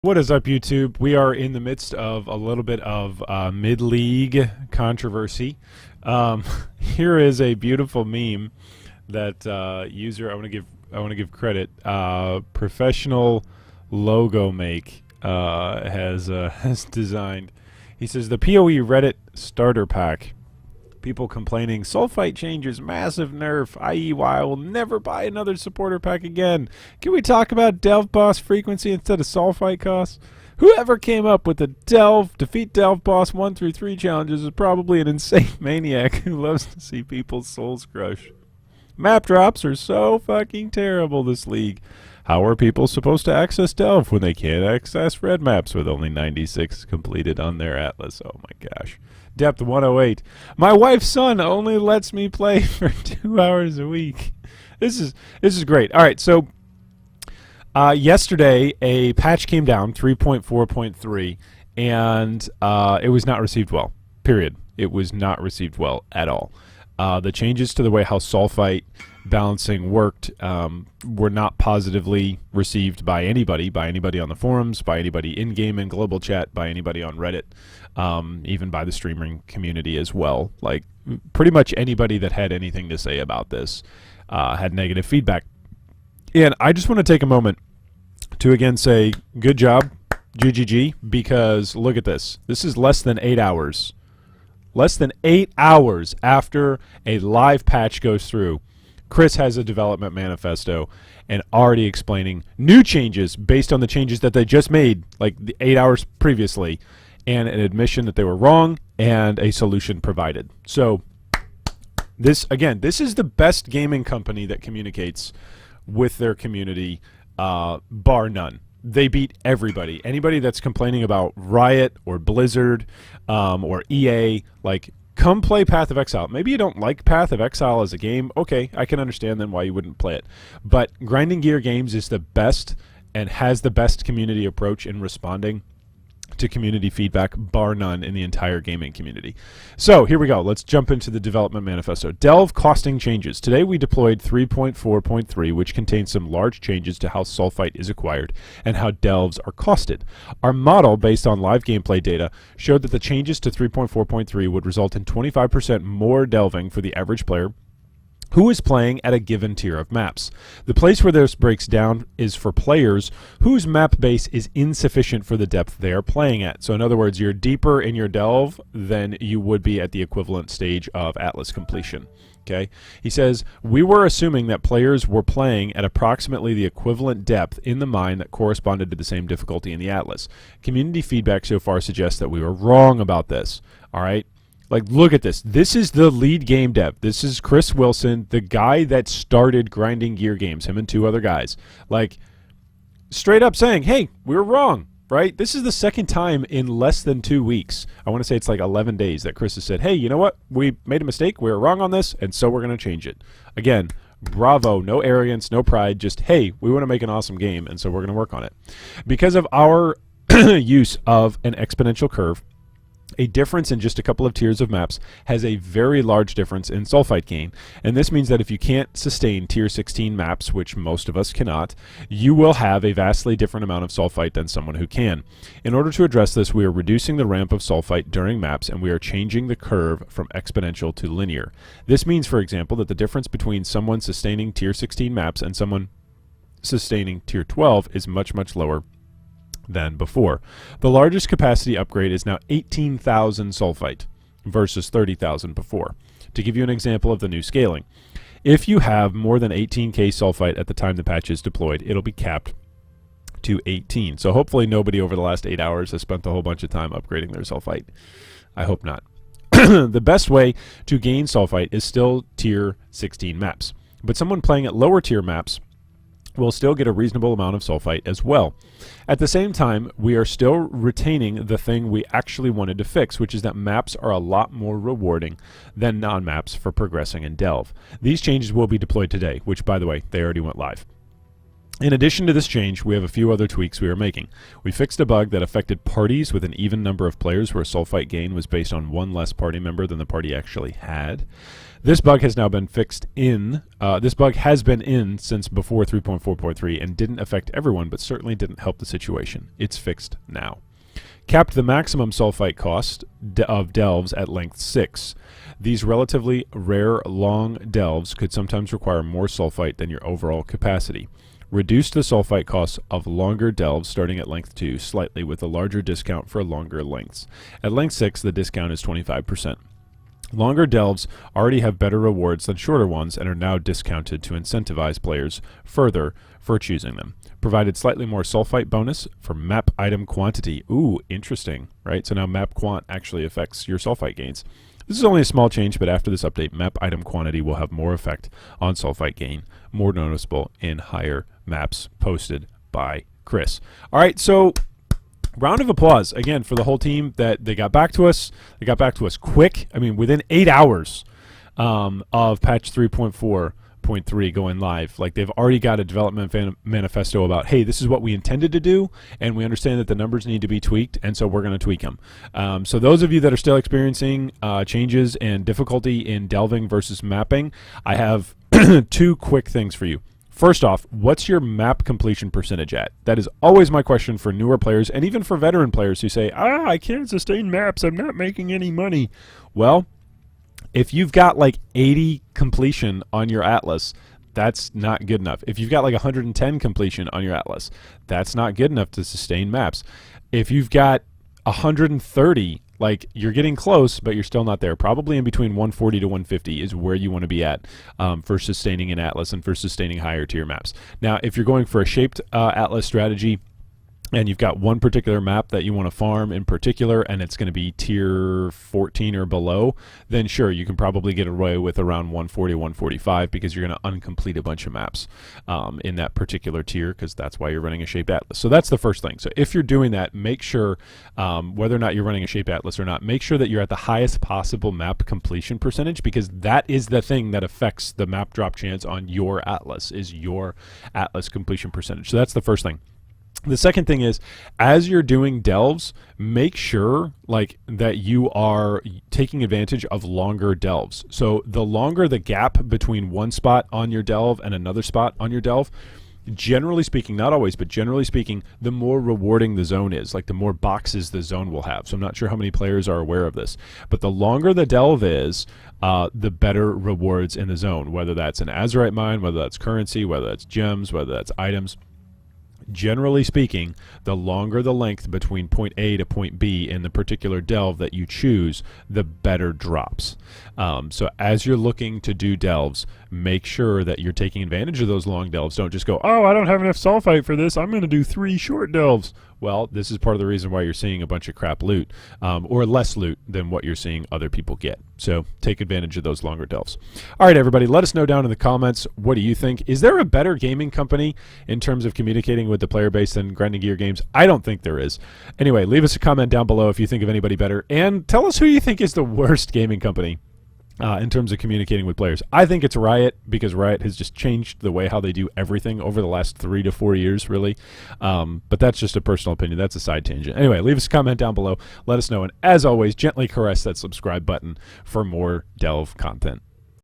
What is up, YouTube? We are in the midst of a little bit of mid-league controversy. Here is a beautiful meme that user I want to give credit. Professional logo make has designed. He says the PoE Reddit starter pack. People complaining Sulphite changes massive nerf, i.e. why I will never buy another supporter pack again. Can we talk about Delve boss frequency instead of Sulphite costs? Whoever came up with the defeat Delve boss 1 through 3 challenges is probably an insane maniac who loves to see people's souls crush. Map drops are so fucking terrible this league. How are people supposed to access Delve when they can't access red maps with only 96 completed on their atlas? Oh my gosh. Depth 108. My wife's son only lets me play for 2 hours a week. This is great. All right, so yesterday a patch came down, 3.4.3, and it was not received well. Period. It was not received well at all. The changes to the way how Sulphite balancing worked were not positively received by anybody on the forums, by anybody in-game and global chat, by anybody on Reddit, even by the streaming community as well. Like, pretty much anybody that had anything to say about this had negative feedback. And I just want to take a moment to again say, good job, GGG, because look at this. This is less than 8 hours. Less than 8 hours after a live patch goes through, Chris has a development manifesto and already explaining new changes based on the changes that they just made, like the 8 hours previously, and an admission that they were wrong and a solution provided. So this is the best gaming company that communicates with their community, bar none. They beat everybody. Anybody that's complaining about Riot or Blizzard or EA, like, come play Path of Exile. Maybe you don't like Path of Exile as a game. Okay, I can understand then why you wouldn't play it. But Grinding Gear Games is the best and has the best community approach in responding to community feedback, bar none, in the entire gaming community. So here we go. Let's jump into the development manifesto. Delve costing changes. Today we deployed 3.4.3, which contains some large changes to how Sulphite is acquired and how delves are costed. Our model, based on live gameplay data, showed that the changes to 3.4.3 would result in 25% more delving for the average player who is playing at a given tier of maps. The place where this breaks down is for players whose map base is insufficient for the depth they are playing at. So in other words, you're deeper in your delve than you would be at the equivalent stage of Atlas completion. Okay? He says, we were assuming that players were playing at approximately the equivalent depth in the mine that corresponded to the same difficulty in the Atlas. Community feedback so far suggests that we were wrong about this. All right? Like, look at this. This is the lead game dev. This is Chris Wilson, the guy that started Grinding Gear Games, him and 2 other guys. Like, straight up saying, hey, we were wrong, right? This is the second time in less than 2 weeks. I want to say it's like 11 days that Chris has said, hey, you know what? We made a mistake. We were wrong on this, and so we're going to change it. Again, bravo. No arrogance, no pride. Just, hey, we want to make an awesome game, and so we're going to work on it. Because of our use of an exponential curve, a difference in just a couple of tiers of maps has a very large difference in Sulphite gain, and this means that if you can't sustain tier 16 maps, which most of us cannot, you will have a vastly different amount of Sulphite than someone who can. In order to address this, we are reducing the ramp of Sulphite during maps, and we are changing the curve from exponential to linear. This means, for example, that the difference between someone sustaining tier 16 maps and someone sustaining tier 12 is much, much lower than before. The largest capacity upgrade is now 18,000 Sulphite versus 30,000 before. To give you an example of the new scaling, if you have more than 18k Sulphite at the time the patch is deployed, it'll be capped to 18. So hopefully nobody over the last 8 hours has spent a whole bunch of time upgrading their Sulphite. I hope not. The best way to gain Sulphite is still tier 16 maps, but someone playing at lower tier maps will still get a reasonable amount of Sulphite as well. At the same time, we are still retaining the thing we actually wanted to fix, which is that maps are a lot more rewarding than non-maps for progressing in Delve. These changes will be deployed today, which, by the way, they already went live. In addition to this change, we have a few other tweaks we are making. We fixed a bug that affected parties with an even number of players where Sulphite gain was based on one less party member than the party actually had. This bug has now been fixed in. This bug has been in since before 3.4.3 and didn't affect everyone, but certainly didn't help the situation. It's fixed now. Capped the maximum sulfite cost of delves at length 6. These relatively rare long delves could sometimes require more sulfite than your overall capacity. Reduced the sulfite costs of longer delves starting at length 2 slightly with a larger discount for longer lengths. At length 6, the discount is 25%. Longer delves already have better rewards than shorter ones and are now discounted to incentivize players further for choosing them. Provided slightly more sulfite bonus for map item quantity. Ooh, interesting, right? So now map quant actually affects your sulfite gains. This is only a small change, but after this update, map item quantity will have more effect on sulfite gain, more noticeable in higher maps posted by Chris. All right, so round of applause again for the whole team that they got back to us. They got back to us quick. I mean, within 8 hours of patch 3.4.3 going live. Like, they've already got a development manifesto about, hey, this is what we intended to do, and we understand that the numbers need to be tweaked, and so we're going to tweak them. So those of you that are still experiencing changes and difficulty in delving versus mapping, I have 2 quick things for you. First off, what's your map completion percentage at? That is always my question for newer players and even for veteran players who say, I can't sustain maps, I'm not making any money. Well, if you've got like 80 completion on your Atlas, that's not good enough. If you've got like 110 completion on your Atlas, that's not good enough to sustain maps. If you've got 130, like, you're getting close, but you're still not there. Probably in between 140 to 150 is where you want to be at for sustaining an Atlas and for sustaining higher tier maps. Now, if you're going for a shaped Atlas strategy, and you've got one particular map that you want to farm in particular, and it's going to be tier 14 or below, then sure, you can probably get away with around 140, 145 because you're going to uncomplete a bunch of maps in that particular tier, because that's why you're running a shaped atlas. So that's the first thing. So if you're doing that, make sure, whether or not you're running a shaped atlas or not, make sure that you're at the highest possible map completion percentage, because that is the thing that affects the map drop chance on your atlas, is your atlas completion percentage. So that's the first thing. The second thing is, as you're doing delves, make sure like that you are taking advantage of longer delves. So the longer the gap between one spot on your delve and another spot on your delve, generally speaking, not always, but generally speaking, the more rewarding the zone is, like the more boxes the zone will have. So I'm not sure how many players are aware of this, but the longer the delve is, the better rewards in the zone, whether that's an azurite mine, whether that's currency, whether that's gems, whether that's items. Generally speaking, the longer the length between point A to point B in the particular delve that you choose, the better drops. So as you're looking to do delves, make sure that you're taking advantage of those long delves. Don't just go, oh, I don't have enough sulfite for this, I'm going to do 3 short delves. Well, this is part of the reason why you're seeing a bunch of crap loot, or less loot than what you're seeing other people get. So take advantage of those longer delves. All right, everybody, let us know down in the comments, what do you think? Is there a better gaming company in terms of communicating with the player base than Grinding Gear Games? I don't think there is. Anyway, leave us a comment down below if you think of anybody better, and tell us who you think is the worst gaming company in terms of communicating with players. I think it's Riot, because Riot has just changed the way how they do everything over the last 3 to 4 years, really. But that's just a personal opinion. That's a side tangent. Anyway, leave us a comment down below. Let us know. And as always, gently caress that subscribe button for more Delve content.